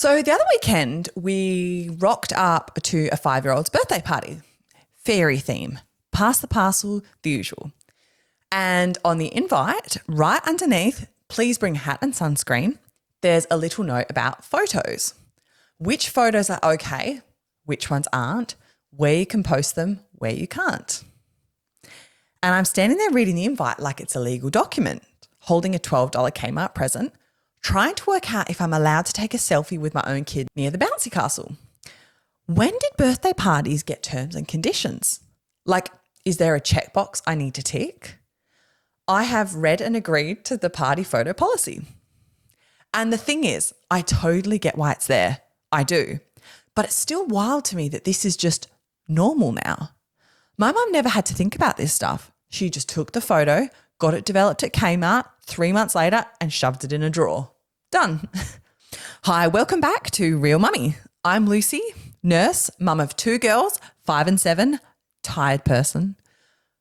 So the other weekend, we rocked up to a 5-year-old's birthday party. Fairy theme. Pass the parcel, the usual. And on the invite, right underneath, please bring a hat and sunscreen, there's a little note about photos. Which photos are okay, which ones aren't, where you can post them, where you can't. And I'm standing there reading the invite like it's a legal document, holding a $12 Kmart present, trying to work out if I'm allowed to take a selfie with my own kid near the bouncy castle. When did birthday parties get terms and conditions? Like, is there a checkbox I need to tick? I have read and agreed to the party photo policy. And the thing is, I totally get why it's there. I do. But it's still wild to me that this is just normal now. My mum never had to think about this stuff. She just took the photo, got it developed at Kmart 3 months later and shoved it in a drawer. Done. Hi, welcome back to Real Mummy. I'm Lucy, nurse, mum of 2 girls, 5 and 7, tired person.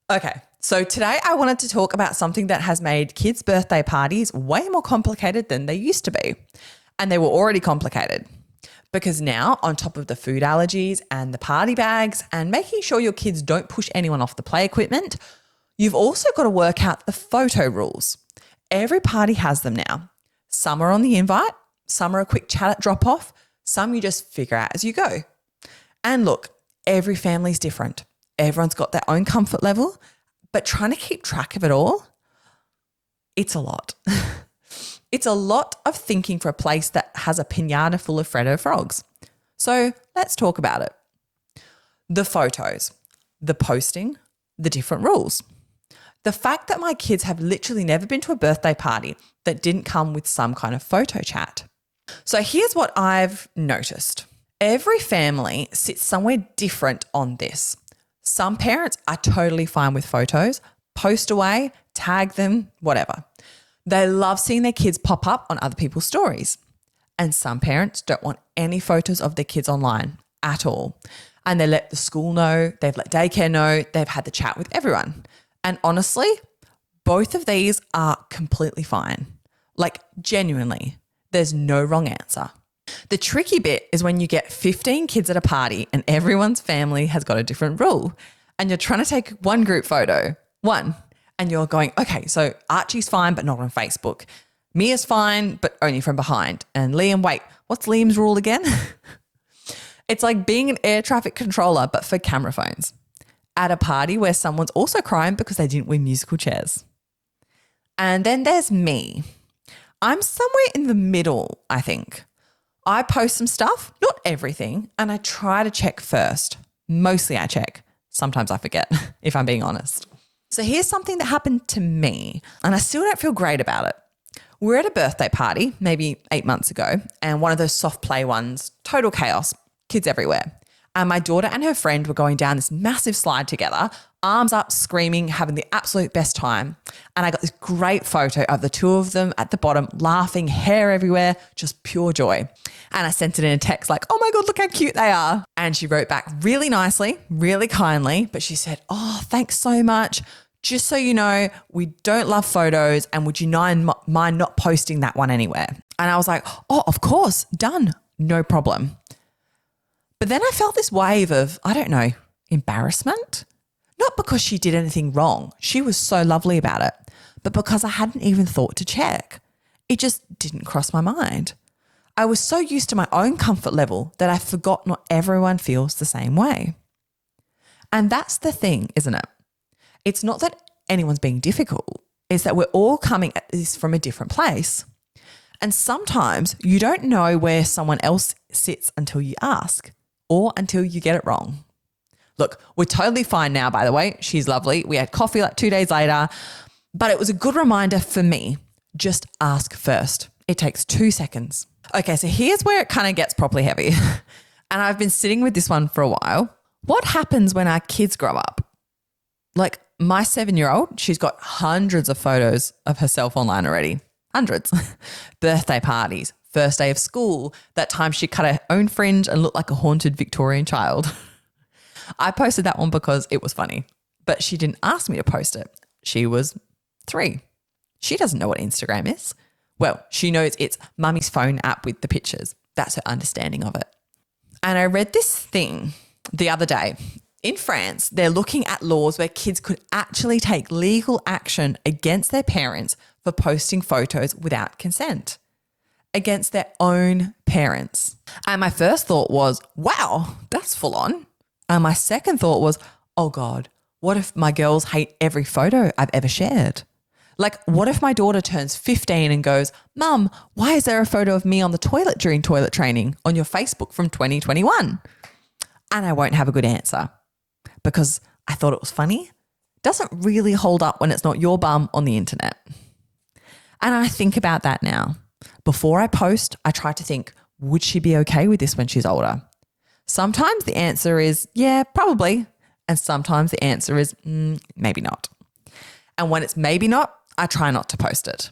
Okay, so today I wanted to talk about something that has made kids' birthday parties way more complicated than they used to be. And they were already complicated. Because now, on top of the food allergies and the party bags and making sure your kids don't push anyone off the play equipment, you've also got to work out the photo rules. Every party has them now. Some are on the invite, some are a quick chat at drop-off, some you just figure out as you go. And look, every family's different. Everyone's got their own comfort level, but trying to keep track of it all, it's a lot. It's a lot of thinking for a place that has a piñata full of Freddo frogs. So let's talk about it. The photos, the posting, the different rules. The fact that my kids have literally never been to a birthday party that didn't come with some kind of photo chat. So here's what I've noticed. Every family sits somewhere different on this. Some parents are totally fine with photos, post away, tag them, whatever. They love seeing their kids pop up on other people's stories. And some parents don't want any photos of their kids online at all. And they let the school know, they've let daycare know, they've had the chat with everyone. And honestly, both of these are completely fine. Like genuinely, there's no wrong answer. The tricky bit is when you get 15 kids at a party and everyone's family has got a different rule and you're trying to take one group photo, and you're going, okay, so Archie's fine but not on Facebook. Mia's fine but only from behind. And Liam, wait, what's Liam's rule again? It's like being an air traffic controller but for camera phones at a party where someone's also crying because they didn't win musical chairs. And then there's me. I'm somewhere in the middle, I think. I post some stuff, not everything, and I try to check first. Mostly I check. Sometimes I forget, if I'm being honest. So here's something that happened to me, and I still don't feel great about it. We're at a birthday party, maybe 8 months ago, and one of those soft play ones, total chaos, kids everywhere. And my daughter and her friend were going down this massive slide together, arms up, screaming, having the absolute best time. And I got this great photo of the two of them at the bottom, laughing, hair everywhere, just pure joy. And I sent it in a text like, oh my God, look how cute they are. And she wrote back really nicely, really kindly, but she said, oh, thanks so much. Just so you know, we don't love photos and would you mind not posting that one anywhere? And I was like, oh, of course, done, no problem. But then I felt this wave of, I don't know, embarrassment. Not because she did anything wrong. She was so lovely about it. But because I hadn't even thought to check. It just didn't cross my mind. I was so used to my own comfort level that I forgot not everyone feels the same way. And that's the thing, isn't it? It's not that anyone's being difficult. It's that we're all coming at this from a different place. And sometimes you don't know where someone else sits until you ask or until you get it wrong. Look, we're totally fine now, by the way. She's lovely. We had coffee like 2 days later, but it was a good reminder for me. Just ask first. It takes 2 seconds. Okay, so here's where it kind of gets properly heavy. And I've been sitting with this one for a while. What happens when our kids grow up? Like my 7-year-old, she's got hundreds of photos of herself online already. Hundreds. Birthday parties, first day of school, that time she cut her own fringe and looked like a haunted Victorian child. I posted that one because it was funny, but she didn't ask me to post it. She was 3. She doesn't know what Instagram is. Well, she knows it's mummy's phone app with the pictures. That's her understanding of it. And I read this thing the other day. In France, they're looking at laws where kids could actually take legal action against their parents for posting photos without consent, against their own parents. And my first thought was, wow, that's full on. And my second thought was, oh God, what if my girls hate every photo I've ever shared? Like, what if my daughter turns 15 and goes, Mum, why is there a photo of me on the toilet during toilet training on your Facebook from 2021? And I won't have a good answer because I thought it was funny. Doesn't really hold up when it's not your bum on the internet. And I think about that now. Before I post, I try to think, would she be okay with this when she's older? Sometimes the answer is, yeah, probably. And sometimes the answer is, maybe not. And when it's maybe not, I try not to post it.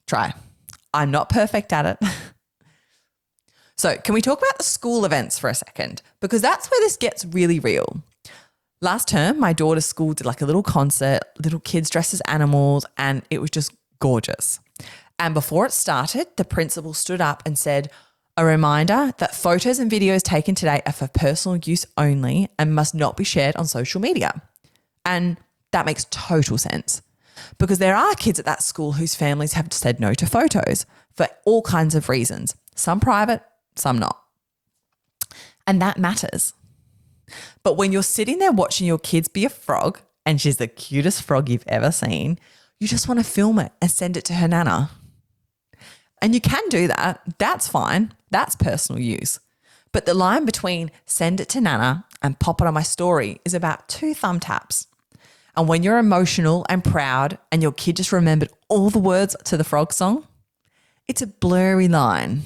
Try. I'm not perfect at it. So can we talk about the school events for a second? Because that's where this gets really real. Last term, my daughter's school did like a little concert, little kids dressed as animals, and it was just gorgeous. And before it started, the principal stood up and said, a reminder that photos and videos taken today are for personal use only and must not be shared on social media. And that makes total sense because there are kids at that school whose families have said no to photos for all kinds of reasons, some private, some not. And that matters. But when you're sitting there watching your kids be a frog, and she's the cutest frog you've ever seen, you just want to film it and send it to her nana. And you can do that. That's fine. That's personal use. But the line between send it to nana and pop it on my story is about 2 thumb taps. And when you're emotional and proud and your kid just remembered all the words to the frog song, it's a blurry line.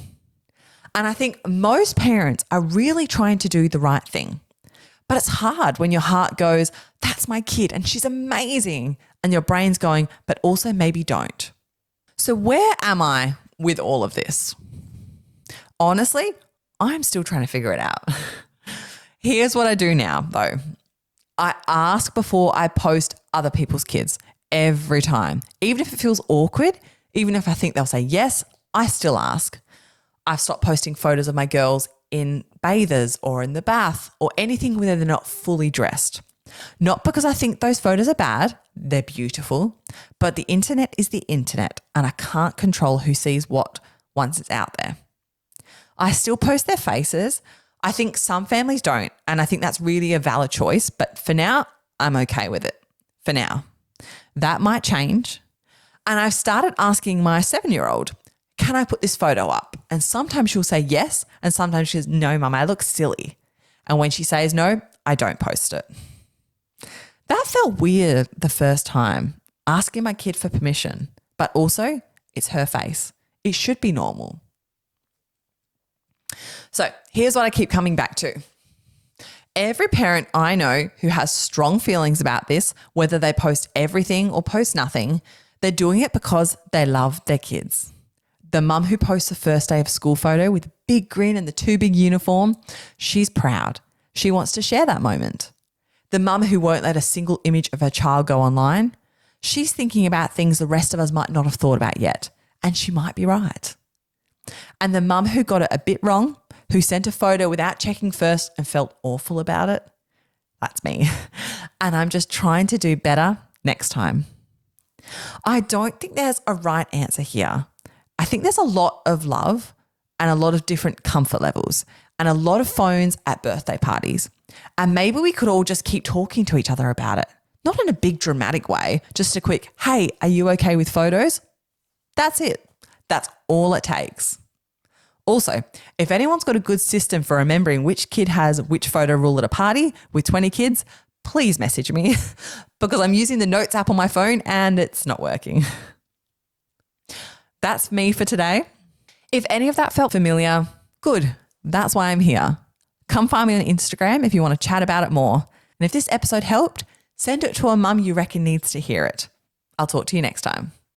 And I think most parents are really trying to do the right thing. But it's hard when your heart goes, that's my kid and she's amazing. And your brain's going, but also maybe don't. So where am I with all of this? Honestly, I'm still trying to figure it out. Here's what I do now, though. I ask before I post other people's kids every time. Even if it feels awkward, even if I think they'll say yes, I still ask. I've stopped posting photos of my girls in bathers or in the bath or anything where they're not fully dressed. Not because I think those photos are bad, they're beautiful, but the internet is the internet and I can't control who sees what once it's out there. I still post their faces. I think some families don't, and I think that's really a valid choice, but for now, I'm okay with it. For now. That might change. And I've started asking my 7-year-old, can I put this photo up? And sometimes she'll say yes, and sometimes she says, no, Mum, I look silly. And when she says no, I don't post it. That felt weird the first time, asking my kid for permission, but also it's her face. It should be normal. So here's what I keep coming back to. Every parent I know who has strong feelings about this, whether they post everything or post nothing, they're doing it because they love their kids. The mum who posts the first day of school photo with a big grin and the too big uniform, she's proud. She wants to share that moment. The mum who won't let a single image of her child go online, she's thinking about things the rest of us might not have thought about yet, and she might be right. And the mum who got it a bit wrong, who sent a photo without checking first and felt awful about it, that's me. And I'm just trying to do better next time. I don't think there's a right answer here. I think there's a lot of love and a lot of different comfort levels and a lot of phones at birthday parties. And maybe we could all just keep talking to each other about it. Not in a big dramatic way, just a quick, hey, are you okay with photos? That's it. That's all it takes. Also, if anyone's got a good system for remembering which kid has which photo rule at a party with 20 kids, please message me because I'm using the Notes app on my phone and it's not working. That's me for today. If any of that felt familiar, good. That's why I'm here. Come find me on Instagram if you want to chat about it more. And if this episode helped, send it to a mum you reckon needs to hear it. I'll talk to you next time.